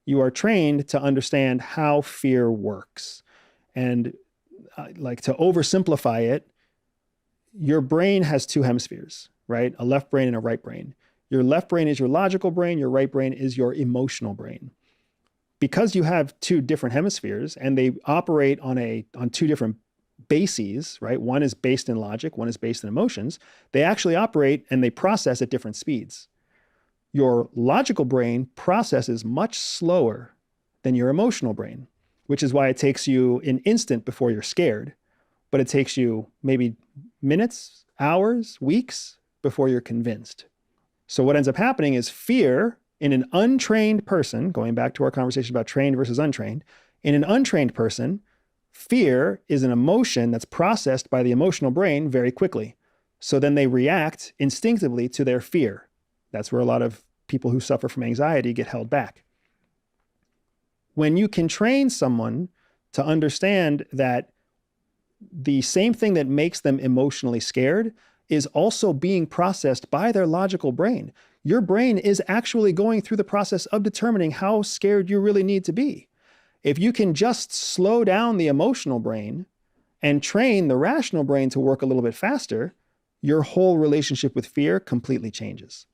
You are trained to understand how fear works. And like to oversimplify it, your brain has two hemispheres, right? A left brain and a right brain. Your left brain is your logical brain, your right brain is your emotional brain. Because you have two different hemispheres and they operate on two different bases, right? One is based in logic, one is based in emotions. They actually operate and they process at different speeds. Your logical brain processes much slower than your emotional brain, which is why it takes you an instant before you're scared, but it takes you maybe minutes, hours, weeks before you're convinced. So what ends up happening is fear in an untrained person, going back to our conversation about trained versus untrained, in an untrained person, fear is an emotion that's processed by the emotional brain very quickly. So then they react instinctively to their fear. That's where a lot of people who suffer from anxiety get held back. When you can train someone to understand that the same thing that makes them emotionally scared is also being processed by their logical brain. Your brain is actually going through the process of determining how scared you really need to be. If you can just slow down the emotional brain and train the rational brain to work a little bit faster, your whole relationship with fear completely changes.